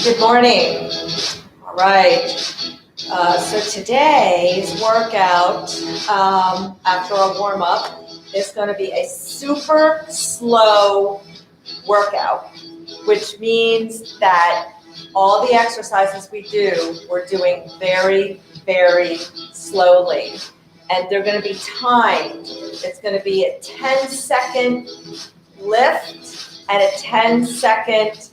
Good morning. All right. So today's workout, after a warm-up, is going to be a super slow workout, which means that all the exercises we do, we're doing very, very slowly. And they're going to be timed. It's going to be a 10-second lift and a 10-second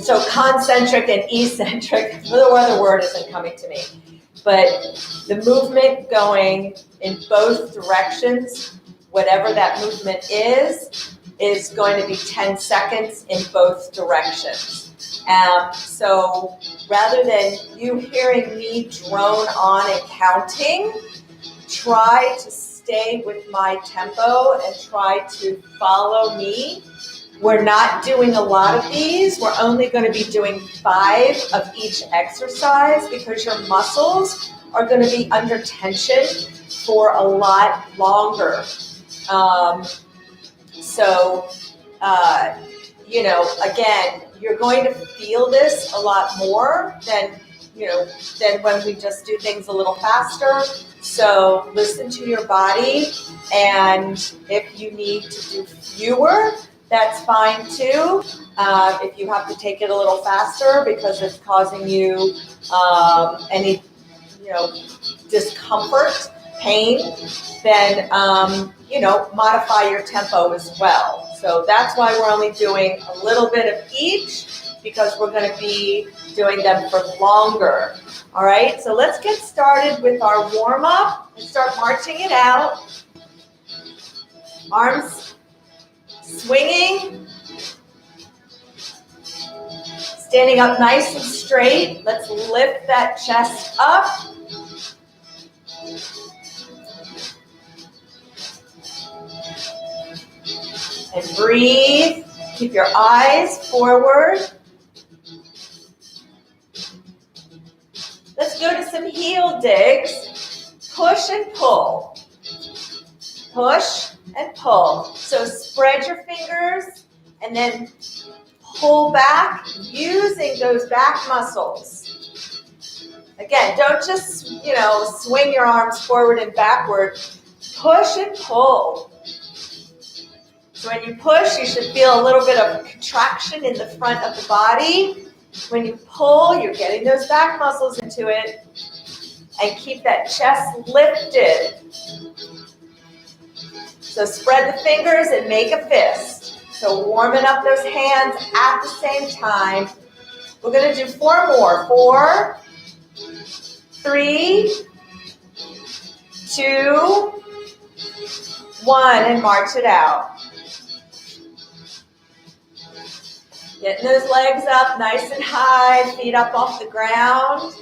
so concentric and eccentric, the other word isn't coming to me, but the movement going in both directions, whatever that movement is going to be 10 seconds in both directions. So rather than you hearing me drone on and counting, try to stay with my tempo and try to follow me. We're not doing a lot of these. We're only going to be doing 5 of each exercise because your muscles are going to be under tension for a lot longer. Again, you're going to feel this a lot more than when we just do things a little faster. So listen to your body, and if you need to do fewer, that's fine too. If you have to take it a little faster because it's causing you any discomfort, pain, then modify your tempo as well. So that's why we're only doing a little bit of each, because we're going to be doing them for longer. All right, so let's get started with our warm-up and start marching it out. Arms swinging, standing up nice and straight. Let's lift that chest up. And breathe. Keep your eyes forward. Let's go to some heel digs. Push and pull. Push and pull. So spread your fingers and then pull back using those back muscles. Again, don't just, swing your arms forward and backward. Push and pull. So when you push, you should feel a little bit of contraction in the front of the body. When you pull, you're getting those back muscles into it. And keep that chest lifted. So spread the fingers and make a fist. So warming up those hands at the same time. We're going to do 4 more. 4, 3, 2, 1, and march it out. Getting those legs up nice and high, feet up off the ground.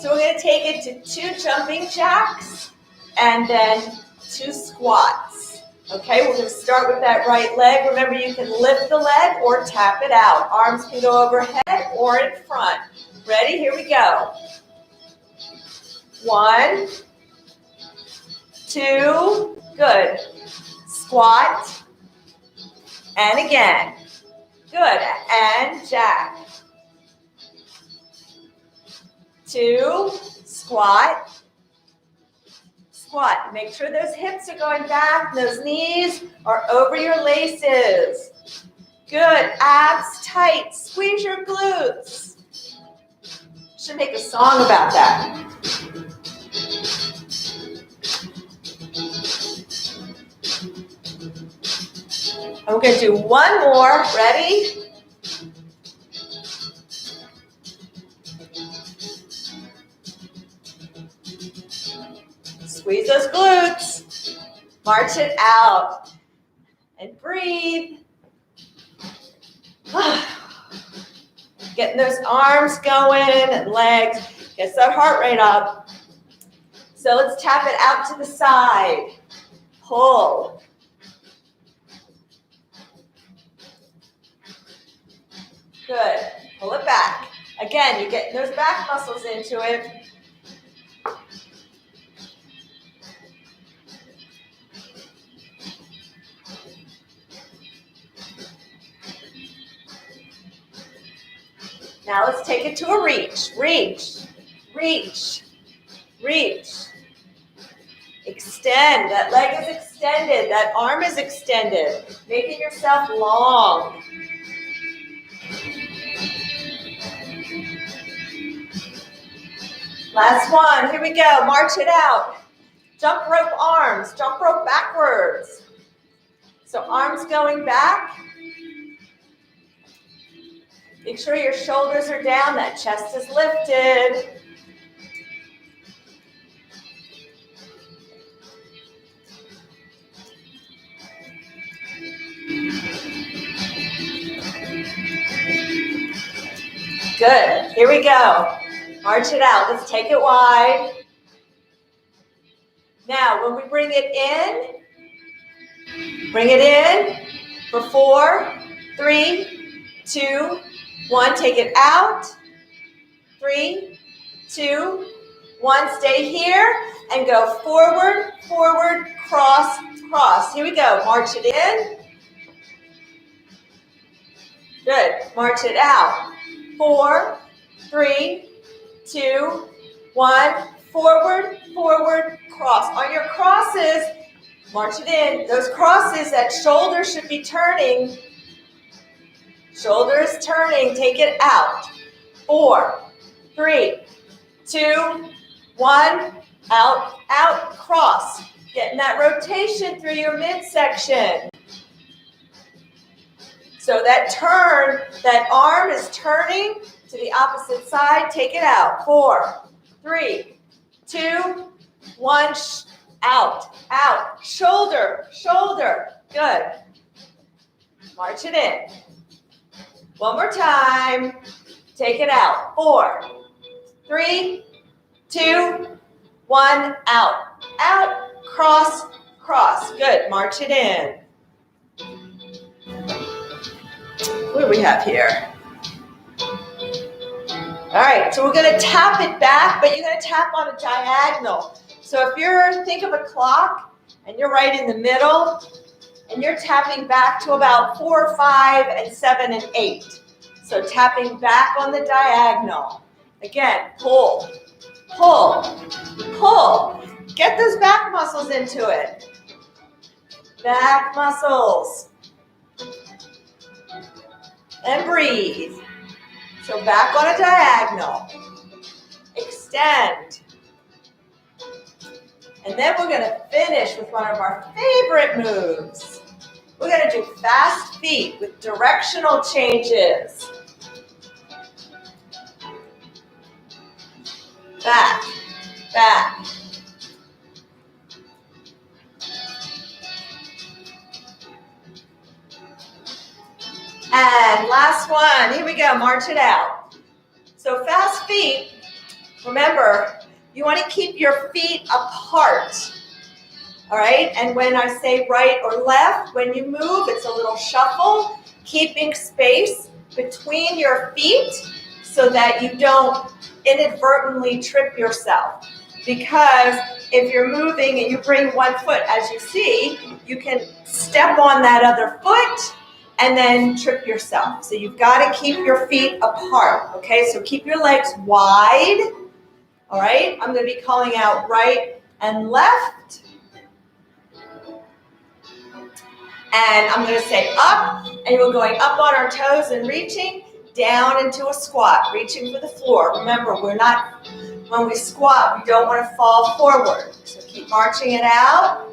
So we're going to take it to 2 jumping jacks and then 2 squats. Okay, we're going to start with that right leg. Remember, you can lift the leg or tap it out. Arms can go overhead or in front. Ready? Here we go. 1, 2, good. Squat, and again. Good, and jack. 2, squat, squat. Make sure those hips are going back, those knees are over your laces. Good, abs tight, squeeze your glutes. Should make a song about that. And we're going to do 1 more. Ready? Squeeze those glutes. March it out. And breathe. Getting those arms going and legs. Gets that heart rate up. So let's tap it out to the side. Pull. Good. Pull it back. Again, you're getting those back muscles into it. Now let's take it to a reach. Reach, reach, reach. Extend. That leg is extended. That arm is extended. Making yourself long. Last one. Here we go. March it out. Jump rope arms. Jump rope backwards. So arms going back. Make sure your shoulders are down, that chest is lifted. Good. Here we go. March it out. Let's take it wide. Now, when we bring it in for 4, 3, 2, 1, take it out. 3, 2, 1, stay here and go forward, forward, cross, cross. Here we go. March it in. Good. March it out. 4, 3, 2, 1, forward, forward, cross. On your crosses, march it in. Those crosses, that shoulder should be turning. Shoulders turning, take it out. 4, 3, 2, 1, out, out, cross. Getting that rotation through your midsection. So that turn, that arm is turning to the opposite side. Take it out. 4, 3, 2, 1, out, out. Shoulder, shoulder. Good. March it in. One more time. Take it out. 4, 3, 2, 1, out. Out, cross, cross. Good. March it in. What do we have here? All right, so we're going to tap it back, but you're going to tap on a diagonal. So if you're, think of a clock, and you're right in the middle, and you're tapping back to about 4, 5, and 7, and 8. So tapping back on the diagonal. Again, pull, pull, pull. Get those back muscles into it. Back muscles. And breathe. So back on a diagonal. Extend. And then we're going to finish with one of our favorite moves. We're going to do fast feet with directional changes. Back, back. And last one. Here we go. March it out. So fast feet, remember, you want to keep your feet apart. All right? And when I say right or left, when you move, it's a little shuffle, keeping space between your feet so that you don't inadvertently trip yourself. Because if you're moving and you bring one foot, as you see, you can step on that other foot and then trip yourself. So you've got to keep your feet apart, okay? So keep your legs wide, all right? I'm going to be calling out right and left. And I'm going to say up, and we're going up on our toes and reaching down into a squat, reaching for the floor. Remember, when we squat, we don't want to fall forward. So keep marching it out.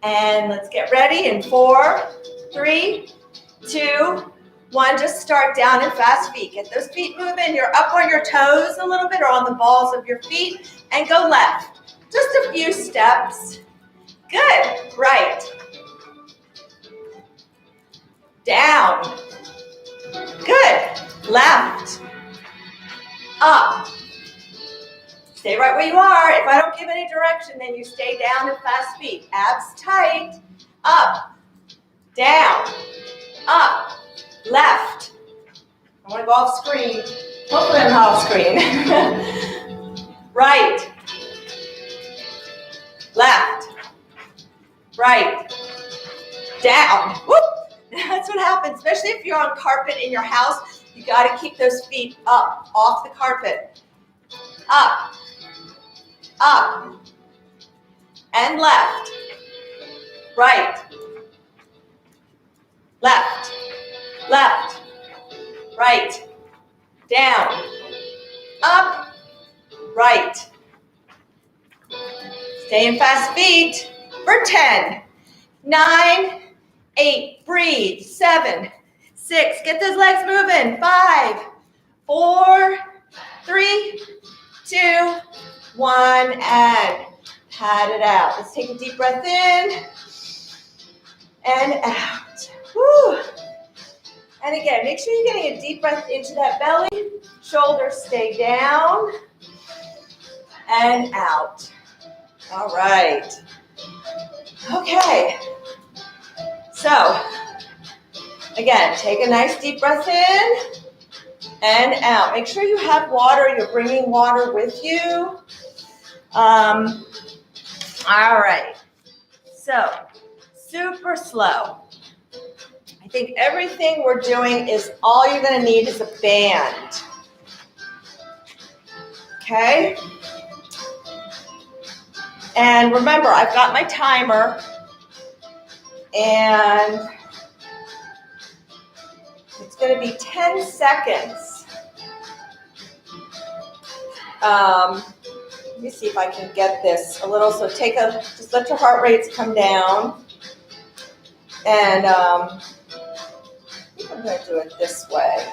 And let's get ready in 4, 3, 2, 1. Just start down in fast feet. Get those feet moving. You're up on your toes a little bit or on the balls of your feet. And go left. Just a few steps. Good. Right. Down. Good. Left. Up. Stay right where you are. If I don't give any direction, then you stay down in fast feet. Abs tight. Up. Down. Up. Left. I want to go off screen. Hopefully I'm not off screen. Right. Left. Right. Down. Whoop. That's what happens, especially if you're on carpet in your house. You got to keep those feet up, off the carpet. Up. Up. And left. Right. Left. Left. Right. Down. Up. Right. Stay in fast feet for 10, 9, 8, breathe, 7, 6, get those legs moving, 5, 4, 3, 2, 1, and pat it out. Let's take a deep breath in and out. Woo. And again, make sure you're getting a deep breath into that belly, shoulders stay down and out. All right. Okay. So, again, take a nice deep breath in and out. Make sure you have water. You're bringing water with you. All right. So, super slow. I think everything we're doing is all you're going to need is a band. Okay? And remember, I've got my timer. And it's going to be 10 seconds. Let me see if I can get this a little. So just let your heart rates come down. And I think I'm going to do it this way.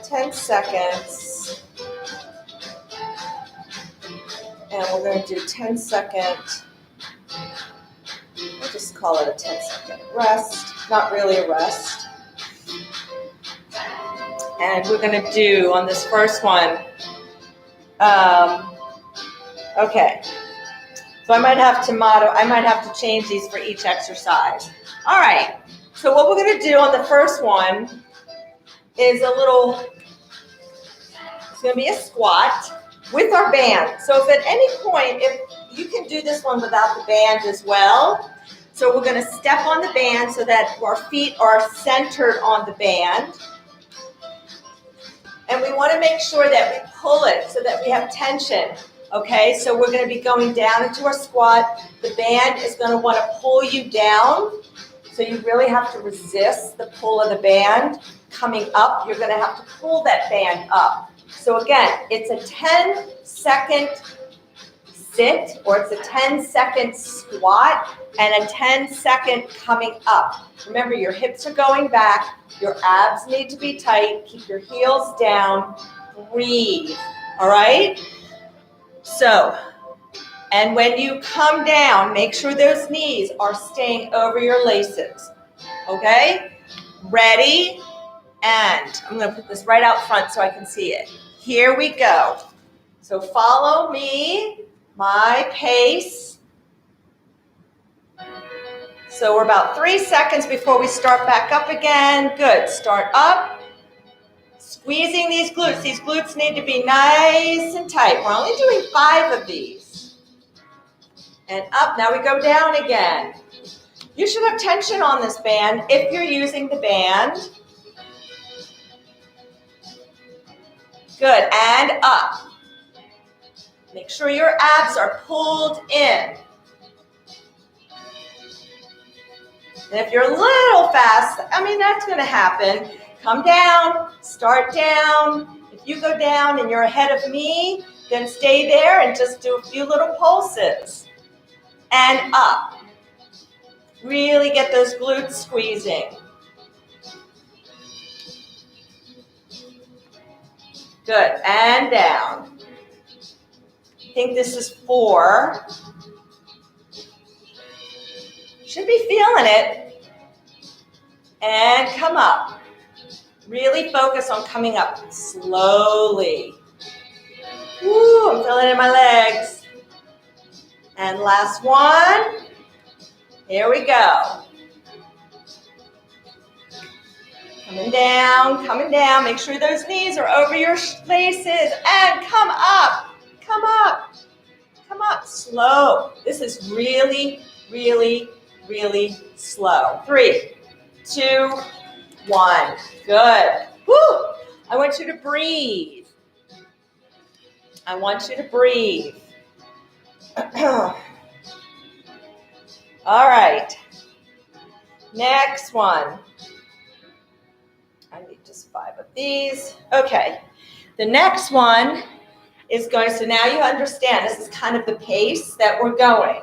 10 seconds. And we're going to do 10-second. We'll just call it a 10-second rest, not really a rest. And we're going to do on this first one, okay. So I might have to change these for each exercise. All right. So what we're going to do on the first one is it's going to be a squat with our band. So if at any point, if you can do this one without the band as well. So we're going to step on the band so that our feet are centered on the band. And we want to make sure that we pull it so that we have tension. Okay, so we're going to be going down into our squat. The band is going to want to pull you down. So you really have to resist the pull of the band. Coming up, you're going to have to pull that band up. So again, it's a 10-second sit, or it's a 10-second squat and a 10-second coming up. Remember, your hips are going back, your abs need to be tight, keep your heels down, breathe, all right? So, and when you come down, make sure those knees are staying over your laces, okay? Ready? And I'm going to put this right out front so I can see it. Here we go. So follow me, my pace. So we're about 3 seconds before we start back up again. Good. Start up. Squeezing these glutes. These glutes need to be nice and tight. We're only doing 5 of these. And up. Now we go down again. You should have tension on this band if you're using the band. Good. And up. Make sure your abs are pulled in. And if you're a little fast, that's going to happen. Come down, start down. If you go down and you're ahead of me, then stay there and just do a few little pulses. And up. Really get those glutes squeezing. Good. And down. I think this is 4. Should be feeling it. And come up. Really focus on coming up slowly. Woo, I'm feeling it in my legs. And last one. Here we go. Coming down, coming down. Make sure those knees are over your laces. And come up, come up, come up. Slow. This is really, really, really slow. 3, 2, 1. Good. Woo! I want you to breathe. I want you to breathe. All right. Next one. I need just 5 of these. Okay. The next one is going, so now you understand, this is kind of the pace that we're going.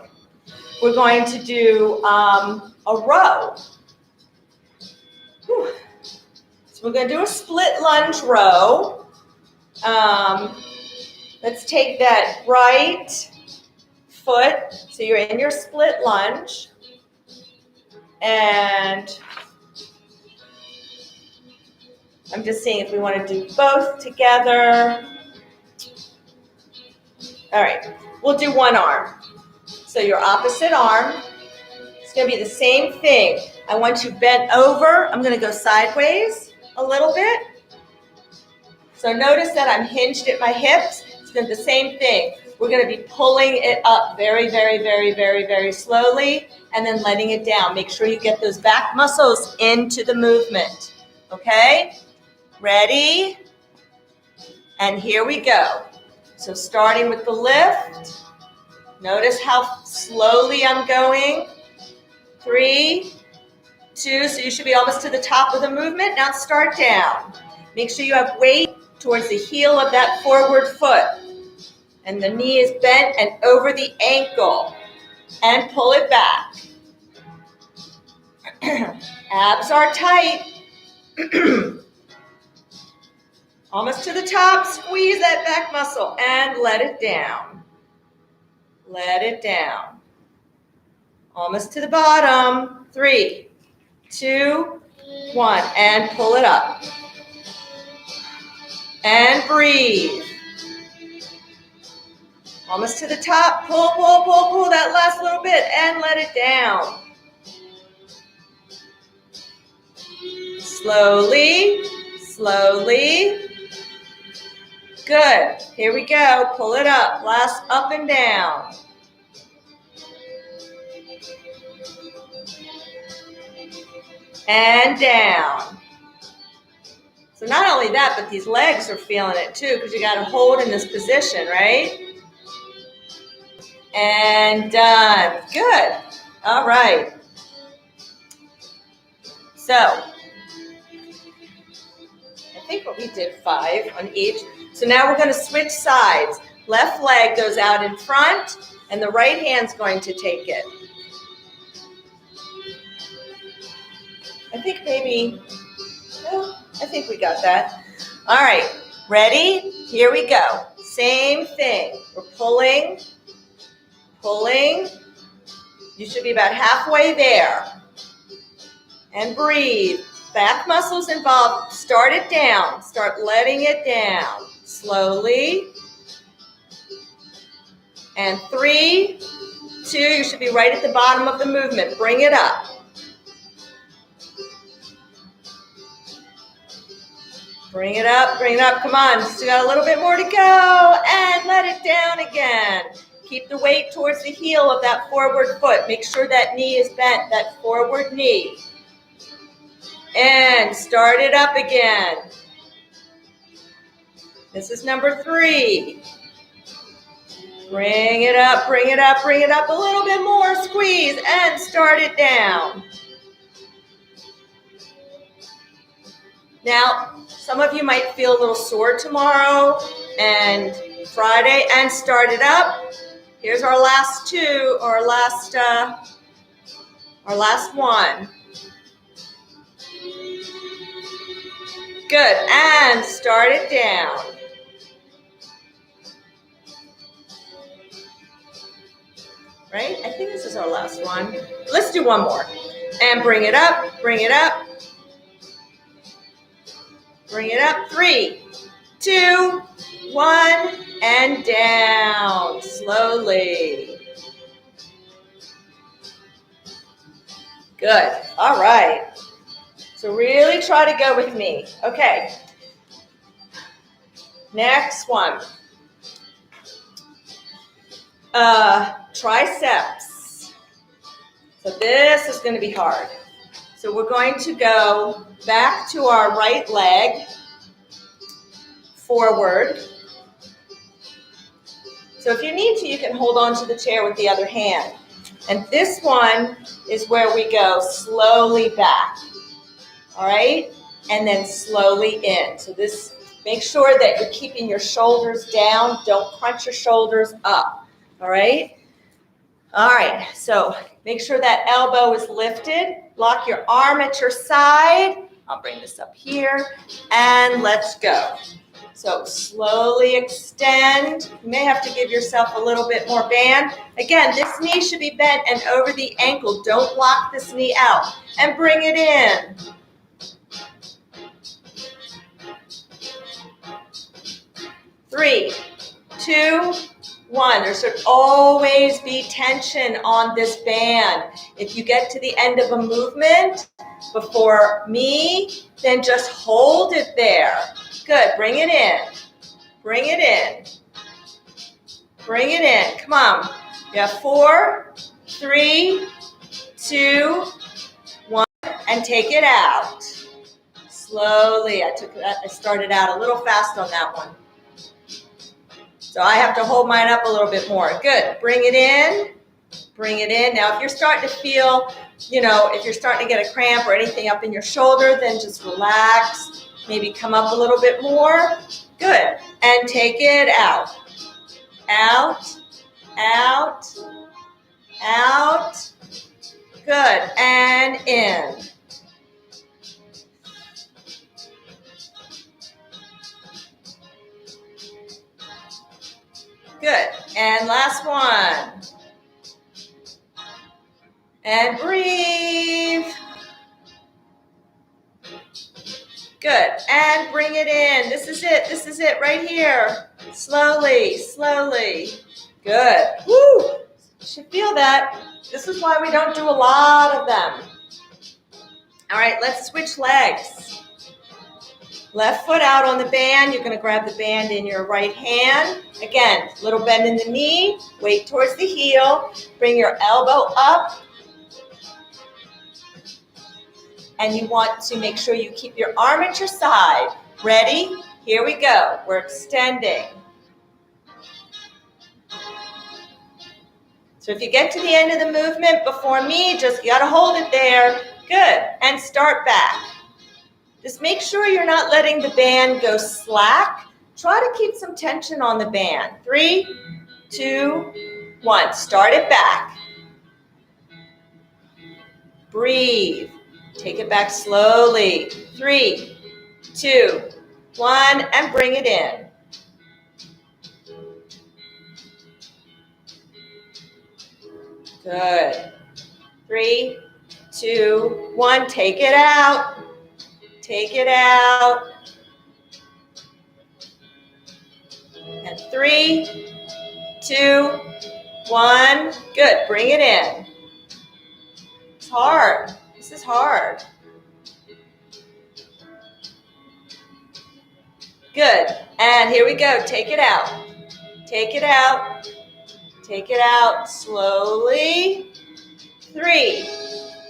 We're going to do a row. Whew. So we're going to do a split lunge row. Let's take that right foot, so you're in your split lunge, and I'm just seeing if we want to do both together. All right, we'll do one arm. So your opposite arm, it's going to be the same thing. I want you bent over. I'm going to go sideways a little bit. So notice that I'm hinged at my hips. It's going to be the same thing. We're going to be pulling it up very, very, very, very, very slowly and then letting it down. Make sure you get those back muscles into the movement. Okay? Ready? And here we go. So starting with the lift. Notice how slowly I'm going. 3, 2, so you should be almost to the top of the movement. Now start down. Make sure you have weight towards the heel of that forward foot. And the knee is bent and over the ankle. And pull it back. Abs are tight. Almost to the top. Squeeze that back muscle and let it down. Let it down. Almost to the bottom. 3, 2, 1. And pull it up. And breathe. Almost to the top. Pull, pull, pull, pull that last little bit and let it down. Slowly, slowly. Good. Here we go. Pull it up. Last up and down. And down. So not only that, but these legs are feeling it too, because you got to hold in this position, right? And done. Good. All right. So, I think we did 5 on each. So now we're going to switch sides. Left leg goes out in front, and the right hand's going to take it. I think maybe, well, I think we got that. All right, ready? Here we go. Same thing. We're pulling, pulling. You should be about halfway there. And breathe. Back muscles involved. Start it down. Start letting it down. Slowly. And 3, 2, you should be right at the bottom of the movement. Bring it up. Bring it up, bring it up. Come on, still got a little bit more to go. And let it down again. Keep the weight towards the heel of that forward foot. Make sure that knee is bent, that forward knee. And start it up again. This is number 3. Bring it up, bring it up, bring it up a little bit more. Squeeze and start it down. Now, some of you might feel a little sore tomorrow and Friday, and start it up. Here's our last 2, or our last one. Good, and start it down. Right? I think this is our last one. Let's do one more. And bring it up, bring it up. Bring it up. 3, 2, 1, and down. Slowly. Good. All right. So really try to go with me. Okay. Next one. Triceps. So this is going to be hard. So we're going to go back to our right leg, forward. So if you need to, you can hold on to the chair with the other hand. And this one is where we go slowly back, all right? And then slowly in. So this, make sure that you're keeping your shoulders down. Don't crunch your shoulders up, all right? All right, so make sure that elbow is lifted. Lock your arm at your side. I'll bring this up here, and let's go. So slowly extend. You may have to give yourself a little bit more band. Again, this knee should be bent and over the ankle. Don't lock this knee out. And bring it in. Three, 2, 1. There should always be tension on this band. If you get to the end of a movement before me, then just hold it there. Good. Bring it in. Bring it in. Bring it in. Come on. You have 4, 3, 2, 1, and take it out. Slowly. I started out a little fast on that one. So I have to hold mine up a little bit more. Good. Bring it in. Bring it in. Now, if you're starting to feel, if you're starting to get a cramp or anything up in your shoulder, then just relax. Maybe come up a little bit more. Good. And take it out. Out. Out. Out. Good. And in. Good. And last one. And breathe. Good. And bring it in. This is it. This is it right here. Slowly, slowly. Good. Woo! You should feel that. This is why we don't do a lot of them. All right, let's switch legs. Left foot out on the band. You're going to grab the band in your right hand. Again, little bend in the knee. Weight towards the heel. Bring your elbow up. And you want to make sure you keep your arm at your side. Ready? Here we go. We're extending. So if you get to the end of the movement before me, you got to hold it there. Good. And start back. Just make sure you're not letting the band go slack. try to keep some tension on the band. 3, 2, 1. Start it back. Breathe. Take it back slowly. 3, 2, 1, and bring it in. Good. 3, 2, 1. Take it out. Take it out. And 3, 2, 1. Good. Bring it in. It's hard. This is hard. Good. And here we go. Take it out. Take it out. Take it out slowly. 3,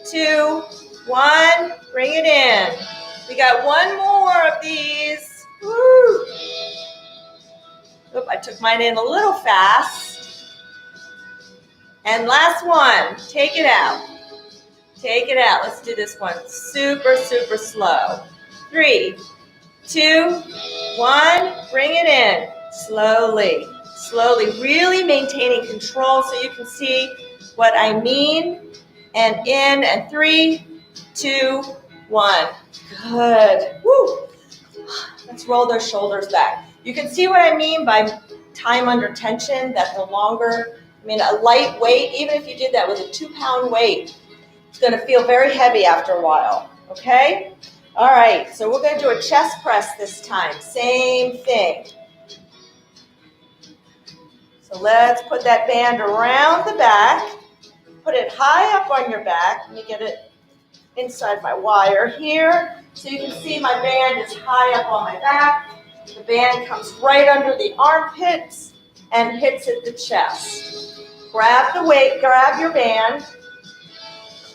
2, 1. Bring it in. We got one more of these. Woo. Oop, I took mine in a little fast. And last one. Take it out. Take it out. Let's do this one super, super slow. 3, 2, 1. Bring it in. Slowly. Slowly. Really maintaining control so you can see what I mean. And in. And 3, 2, 1. Good. Woo. Let's roll those shoulders back. You can see what I mean by time under tension, that the longer, a light weight, even if you did that with a 2-pound weight, it's going to feel very heavy after a while, okay? All right, so we're going to do a chest press this time. Same thing. So let's put that band around the back. Put it high up on your back. Let me get it inside my wire here. So you can see my band is high up on my back. The band comes right under the armpits and hits at the chest. Grab the weight, grab your band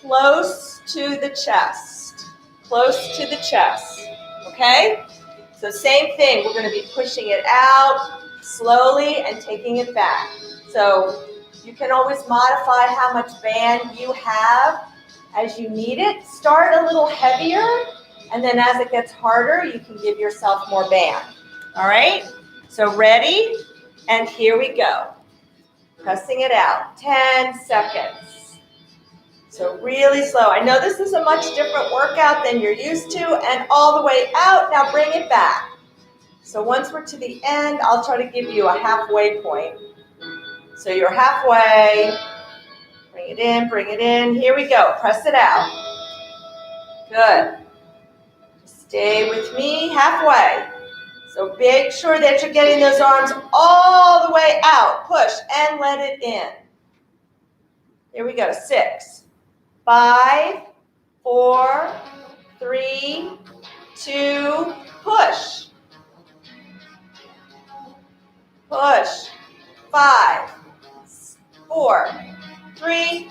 close to the chest. Close to the chest. Okay? So same thing, we're going to be pushing it out slowly and taking it back. So you can always modify how much band you have as you need it. Start a little heavier, and then as it gets harder, you can give yourself more band. All right? So ready? And here we go. Pressing it out. 10 seconds. So really slow. I know this is a much different workout than you're used to, and all the way out. Now bring it back. So once we're to the end, I'll try to give you a halfway point. So you're halfway. Bring it in, bring it in. Here we go. Press it out. Good. Stay with me halfway. So make sure that you're getting those arms all the way out. Push and let it in. Here we go. 6, 5, 4, 3, 2, push. Push. 5, 4, 3,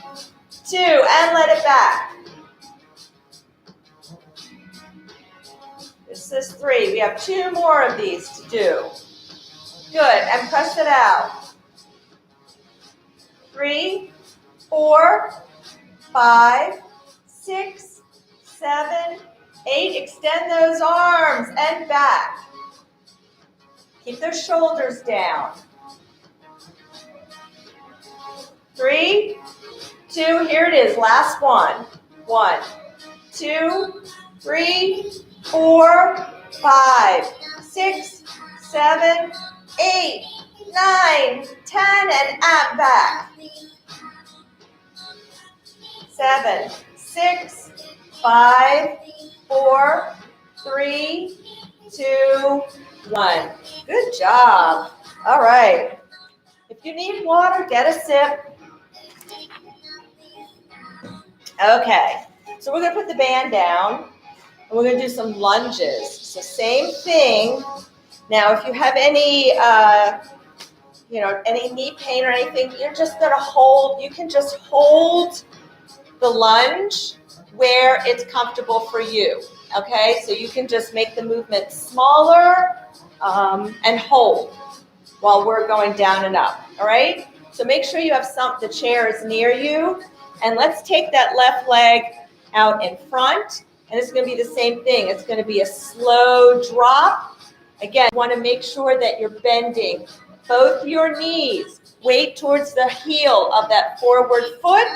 2, and let it back. This is 3. We have 2 more of these to do. Good, and press it out. 3, 4, 5, 6, 7, 8. Extend those arms and back. Keep those shoulders down. 3, 2, here it is, last one. 1, 2, 3, 4, 5, 6, 7, 8, 9, 10, and back. 7, 6, 5, 4, 3, 2, 1. Good job. All right. If you need water, get a sip. Okay. So we're going to put the band down, and we're going to do some lunges. So same thing. Now, if you have any, any knee pain or anything, you're just going to hold. You can just hold the lunge where it's comfortable for you. Okay, so you can just make the movement smaller and hold while we're going down and up. All right. So make sure you have the chair is near you, and let's take that left leg out in front. And it's going to be the same thing. It's going to be a slow drop Again, you want to make sure that you're bending both your knees. Weight towards the heel of that forward foot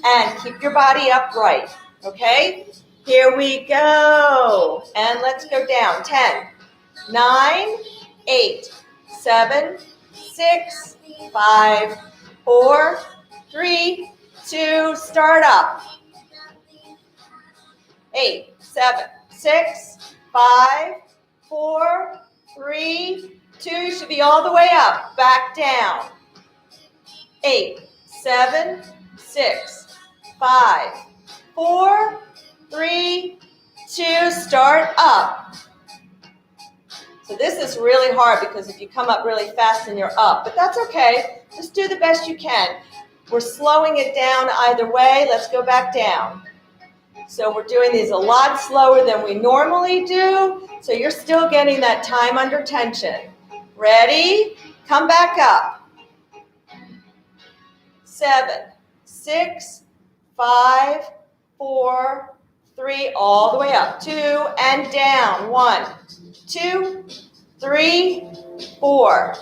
and keep your body upright, okay? Here we go. And let's go down. 10, 9, 8, 7, 6, 5, 4, 3, 2, start up. 8, 7, 6, 5, 4, 3, 2, you should be all the way up, back down. 8, 7, 6, 5, 4, 3, 2, start up. So this is really hard because if you come up really fast and you're up, but that's okay. Just do the best you can. We're slowing it down either way. Let's go back down. So we're doing these a lot slower than we normally do. So you're still getting that time under tension. Ready? Come back up. 7, 6, 5, 4, 3, all the way up. 2 and down. 1, 2, 3, 4,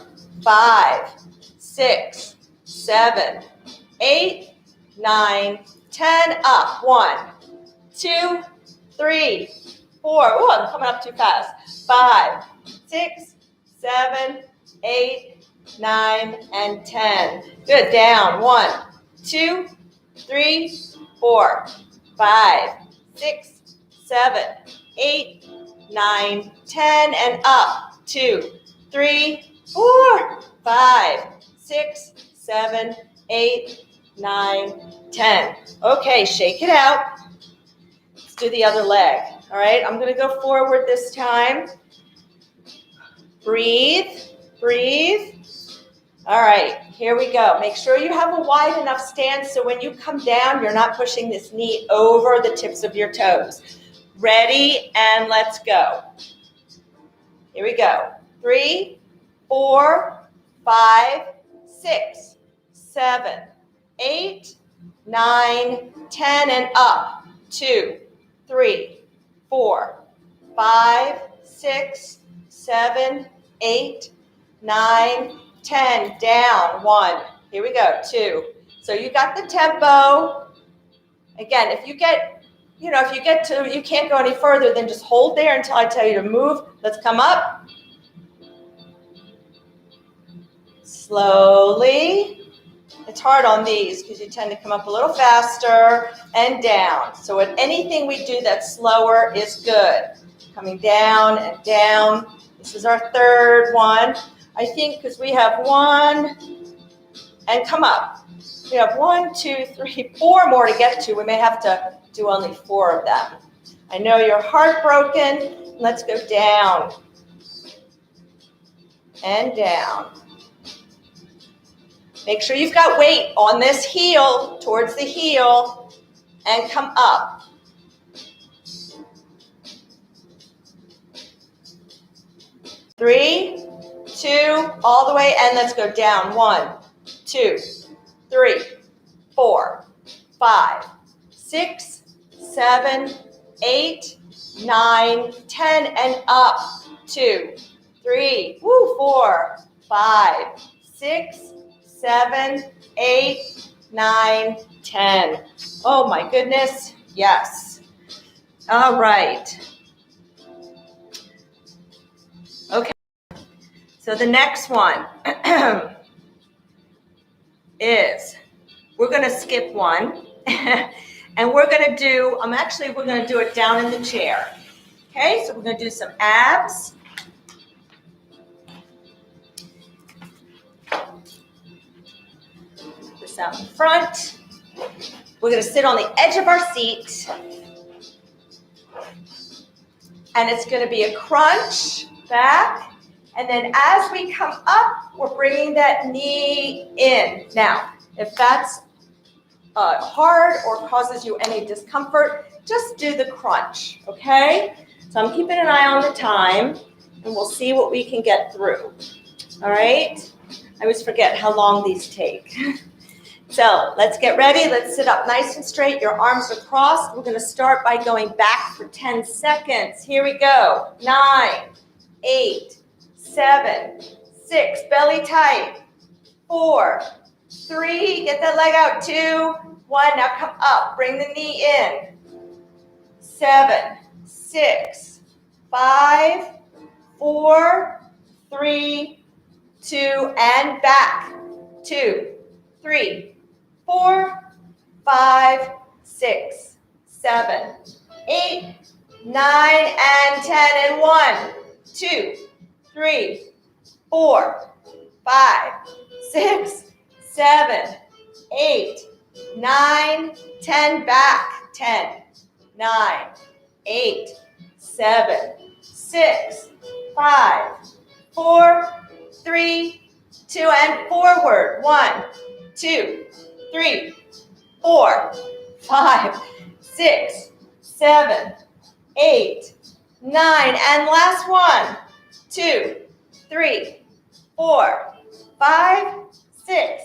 5, 6, 7, 8, 9, 10, up. 1, 2, 3, 4. Oh, I'm coming up too fast. 5, 6, 7, 8, 9, and 10. Good. Down. 1, 2, 3, 4, 5, 6, 7, 8, 9, 10, and up. 2, 3, 4, 5, 6, 7, 8, 9, 10. Okay, shake it out. Let's do the other leg. All right, I'm going to go forward this time. Breathe, breathe. All right, here we go. Make sure you have a wide enough stance so when you come down, you're not pushing this knee over the tips of your toes. Ready, and let's go. Here we go. 3, 4, 5, 6, 7, 8, 9, 10, and up. 2, 3, 4, 5, 6, 7, 8, 9, 10, down. 1. Here we go. 2. So you got the tempo. Again, if you get to, you can't go any further, then just hold there until I tell you to move. Let's come up. Slowly. It's hard on these because you tend to come up a little faster and down. So anything we do that's slower is good. Coming down and down. This is our third one. I think because we have 1 and come up. We have 1, 2, 3, 4 more to get to. We may have to do only 4 of them. I know you're heartbroken. Let's go down and down. Make sure you've got weight on this heel, towards the heel, and come up. Three, 2, all the way, and let's go down. 1, 2, 3, 4, 5, 6, 7, 8, 9, 10, and up. 2, 3, 4, 5, 6, 7, 8, 9, 10. Oh my goodness, yes. All right. Okay, so the next one is, we're gonna skip one and we're gonna do, we're gonna do it down in the chair. Okay, so we're gonna do some abs. This out in front. We're gonna sit on the edge of our seat. And it's gonna be a crunch back. And then as we come up, we're bringing that knee in. Now, if that's hard or causes you any discomfort, just do the crunch, okay? So I'm keeping an eye on the time, and we'll see what we can get through, all right? I always forget how long these take. So let's get ready. Let's sit up nice and straight. Your arms are crossed. We're gonna start by going back for 10 seconds. Here we go. 9, 8, 7, 6, belly tight. 4, 3, get that leg out. 2, 1, now come up, bring the knee in. 7, 6, 5, 4, 3, 2, and back. 2, 3, 4, 5, 6, 7, 8, 9, and 10, and 1, 2, 3, 4, 5, 6, 7, 8, 9, 10, back. 10, 9, 8, 7, 6, 5, 4, 3, 2, and forward. 1, 2, 3, 4, 5, 6, 7, 8, 9, and last one. 2, 3, 4, 5, 6,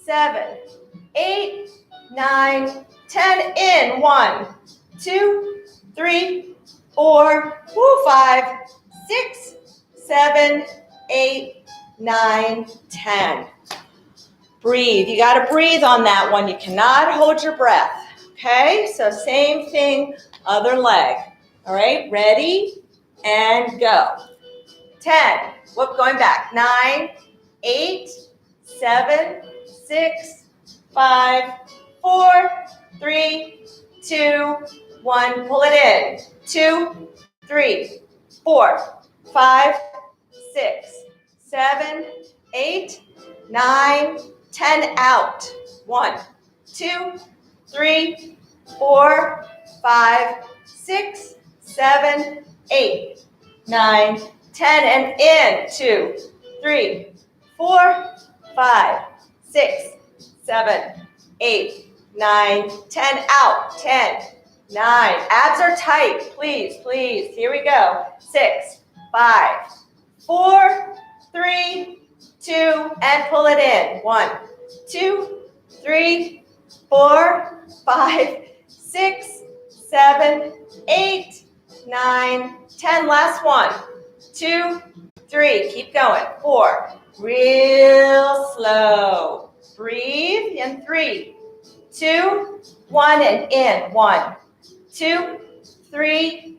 7, 8, 9, 10. In. 1, 2, 3, 4, 5, 6, 7, 8, 9, 10. Breathe. You got to breathe on that one. You cannot hold your breath. Okay? So same thing, other leg. All right? Ready? And go. 10. Whoop, going back. 9, 8, 7, 6, 5, 4, 3, 2, 1. Pull it in. 2, 3, 4, 5, 6, 7, 8, 9, 10. Out. 1, 2, 3, 4, 5, 6, 7, 8, 9, 10. And in. 2, 3, 4, 5, 6, 7, 8, 9, 10. Out. 10, 9. Abs are tight. Please, please. Here we go. 6, 5, 4, 3, 2, and pull it in. 1, 2, 3, 4, 5, 6, 7, 8, 9, 10. Last one. 2, 3. Keep going. 4. Real slow. Breathe. And 3, 2, 1, and in. 1, 2, 3,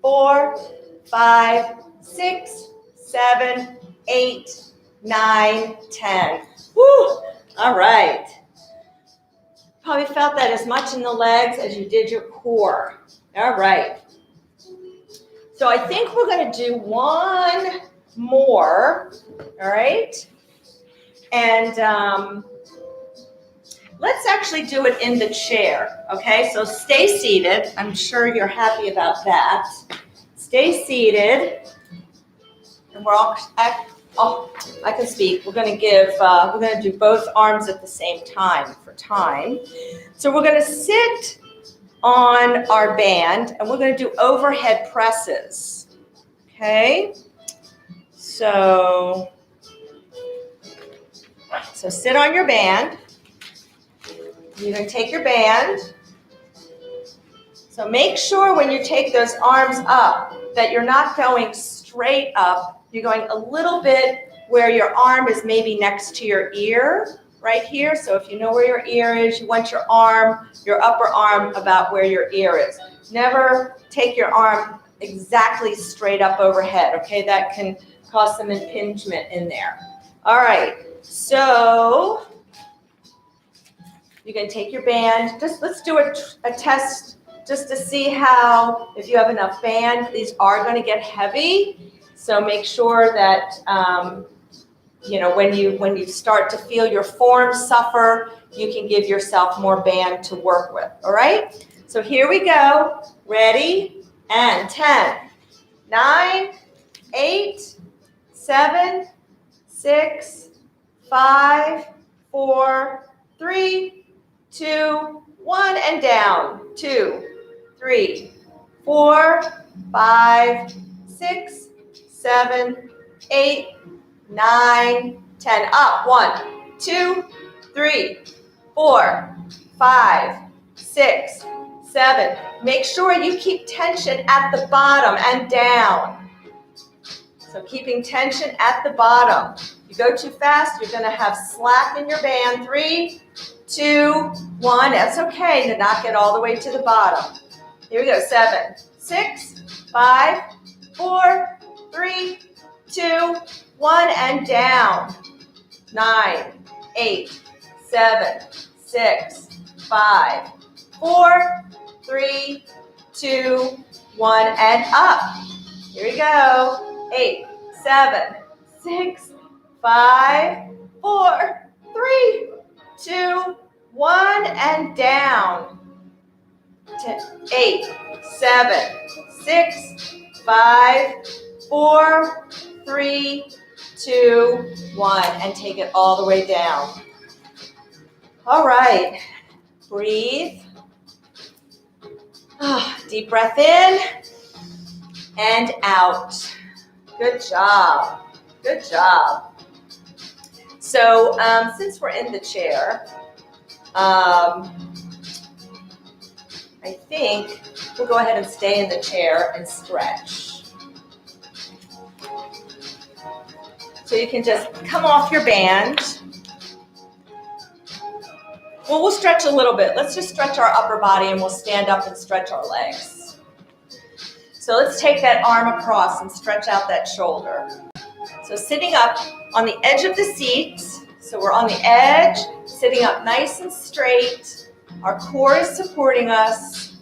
4, 5, 6, 7, 8, 9, 10. Woo! All right. Probably felt that as much in the legs as you did your core. All right. So I think we're going to do one more. All right. And let's actually do it in the chair. Okay. So stay seated. I'm sure you're happy about that. Stay seated. And we're all, I can speak. We're going to do both arms at the same time for time. So we're going to sit on our band and we're going to do overhead presses. Okay? So sit on your band. You're going to take your band. So make sure when you take those arms up that you're not going straight up. You're going a little bit where your arm is maybe next to your ear, right here. So if you know where your ear is, you want your upper arm about where your ear is. Never take your arm exactly straight up overhead, okay? That can cause some impingement in there. All right, so you can take your band. Let's do a test just to see how, if you have enough band. These are going to get heavy, so make sure that when you start to feel your form suffer, you can give yourself more band to work with. All right. So here we go. Ready? And 10, 9, 8, 7, 6, 5, 4, 3, 2, 1, and down. 2, 3, 4, 5, 6, 7, 8, 9, 10. Up. 1, 2, 3, 4, 5, 6, 7. Make sure you keep tension at the bottom and down. So keeping tension at the bottom. You go too fast, you're gonna have slack in your band. 3, 2, 1. That's okay to not get all the way to the bottom. Here we go. 7, 6, 5, 4, 3, 2, 1, and down. 9, 8, 7, 6, 5, 4, 3, 2, 1, and up. Here we go. 8, 7, 6, 5, 4, 3, 2, 1, and down. 8, 7, 6, 5, 4, 3, 2, 1, and take it all the way down. All right, breathe. Deep breath in and out. Good job. Good job. So since we're in the chair, I think we'll go ahead and stay in the chair and stretch. So you can just come off your band. Well, we'll stretch a little bit. Let's just stretch our upper body and we'll stand up and stretch our legs. So let's take that arm across and stretch out that shoulder. So sitting up on the edge of the seat. So we're on the edge, sitting up nice and straight. Our core is supporting us.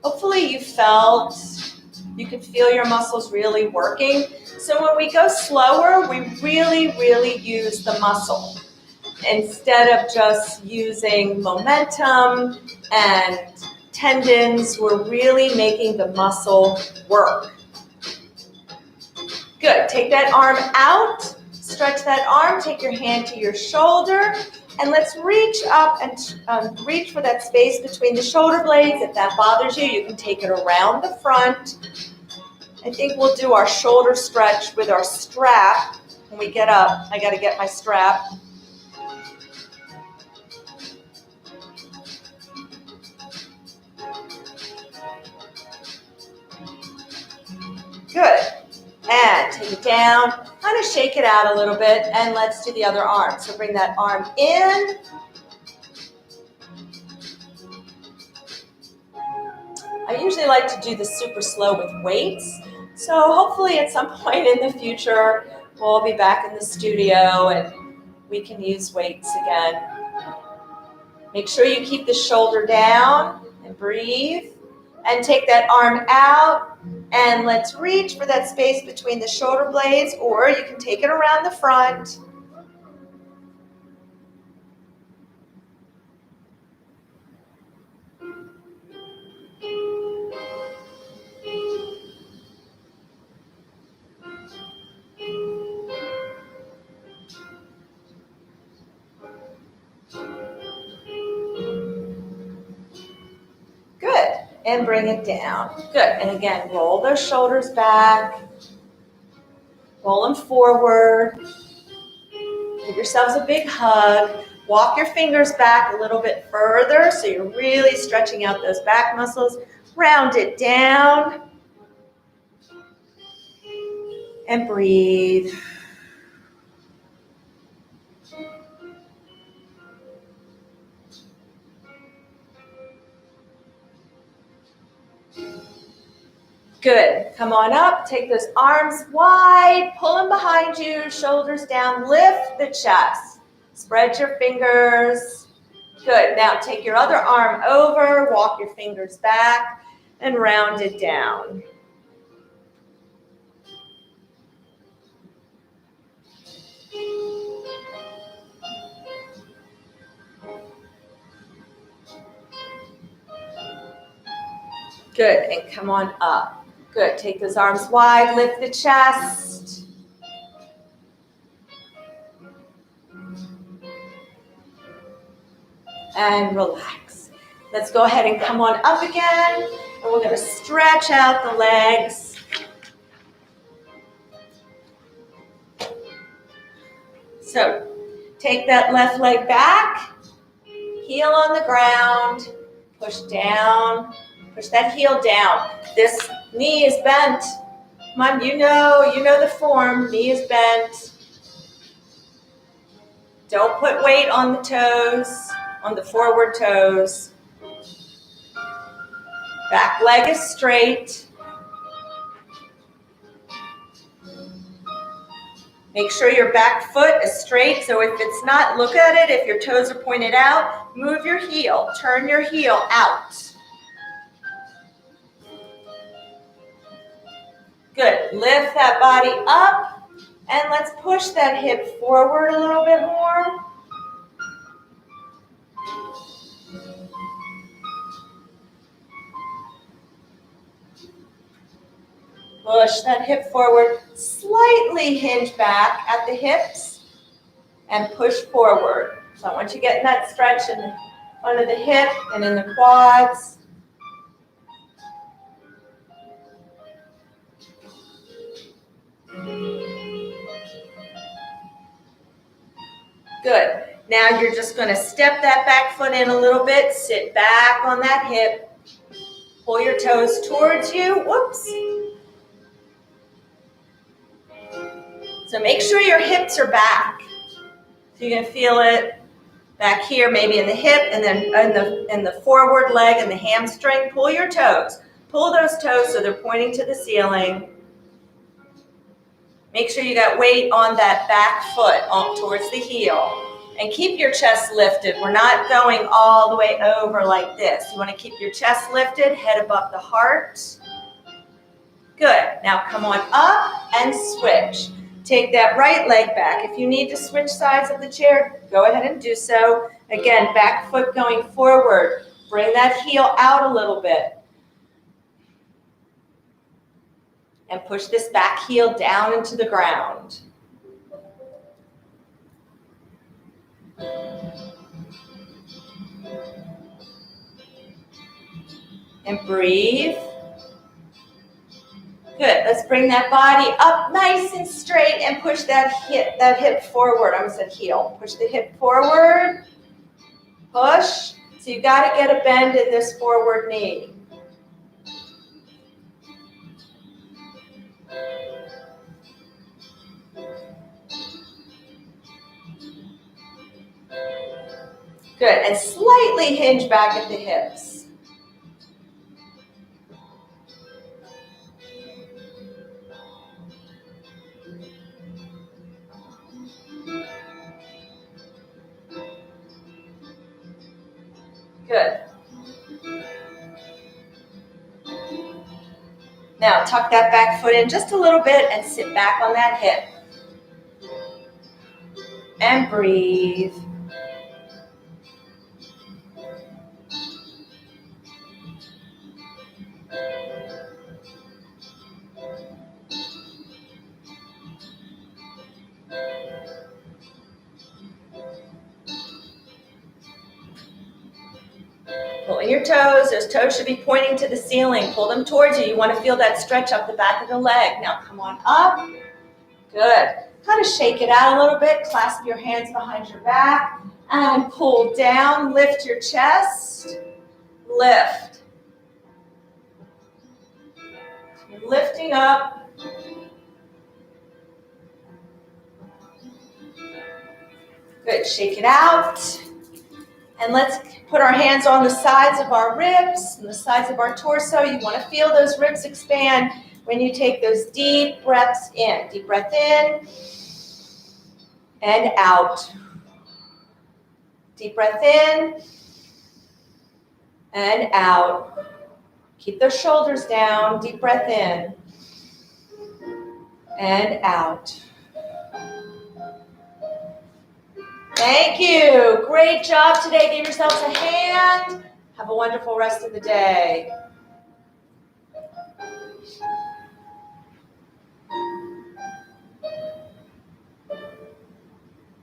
Hopefully you can feel your muscles really working. So when we go slower, we really use the muscle instead of just using momentum and tendons. We're really making the muscle work. Good. Take that arm out. Stretch that arm. Take your hand to your shoulder. And let's reach up and reach for that space between the shoulder blades. If that bothers you, you can take it around the front. I think we'll do our shoulder stretch with our strap. When we get up, I got to get my strap. Good. And take it down, kind of shake it out a little bit, and let's do the other arm. So bring that arm in. I usually like to do this super slow with weights. So hopefully at some point in the future, we'll be back in the studio and we can use weights again. Make sure you keep the shoulder down and breathe. And take that arm out, and let's reach for that space between the shoulder blades, or you can take it around the front. Good. And bring it down. Good. And again, roll those shoulders back. Roll them forward. Give yourselves a big hug. Walk your fingers back a little bit further so you're really stretching out those back muscles. Round it down. And breathe. Good. Come on up. Take those arms wide. Pull them behind you. Shoulders down. Lift the chest. Spread your fingers. Good. Now take your other arm over. Walk your fingers back and round it down. Good. And come on up. Good. Take those arms wide. Lift the chest. And relax. Let's go ahead and come on up again. And we're going to stretch out the legs. So take that left leg back. Heel on the ground. Push down. Push that heel down. This knee is bent. Come on, you know the form. Knee is bent. Don't put weight on the toes, on the forward toes. Back leg is straight. Make sure your back foot is straight. So if it's not, look at it. If your toes are pointed out, move your heel. Turn your heel out. Good. Lift that body up. And let's push that hip forward a little bit more. Push that hip forward. Slightly hinge back at the hips and push forward. So I want you getting that stretch under the hip and in the quads. Good. Now you're just going to step that back foot in a little bit. Sit back on that hip. Pull your toes towards you. Whoops. So make sure your hips are back. So you're going to feel it back here, maybe in the hip, and then in the forward leg and the hamstring. Pull your toes. Pull those toes so they're pointing to the ceiling. Make sure you got weight on that back foot towards the heel. And keep your chest lifted. We're not going all the way over like this. You want to keep your chest lifted, head above the heart. Good. Now come on up and switch. Take that right leg back. If you need to switch sides of the chair, go ahead and do so. Again, back foot going forward. Bring that heel out a little bit. And push this back heel down into the ground. And breathe. Good. Let's bring that body up nice and straight and push that hip forward. I almost said heel. Push the hip forward. Push. So you got to get a bend in this forward knee. Good. And slightly hinge back at the hips. Good. Now tuck that back foot in just a little bit and sit back on that hip. And breathe. Pulling your toes. Those toes should be pointing to the ceiling. Pull them towards you. You want to feel that stretch up the back of the leg. Now come on up. Good. Kind of shake it out a little bit. Clasp your hands behind your back. And pull down. Lift your chest. Lift. You're lifting up. Good. Shake it out. And let's put our hands on the sides of our ribs and the sides of our torso. You want to feel those ribs expand when you take those deep breaths in. Deep breath in and out. Deep breath in and out. Keep those shoulders down. Deep breath in and out. Thank you. Great job today. Give yourselves a hand. Have a wonderful rest of the day.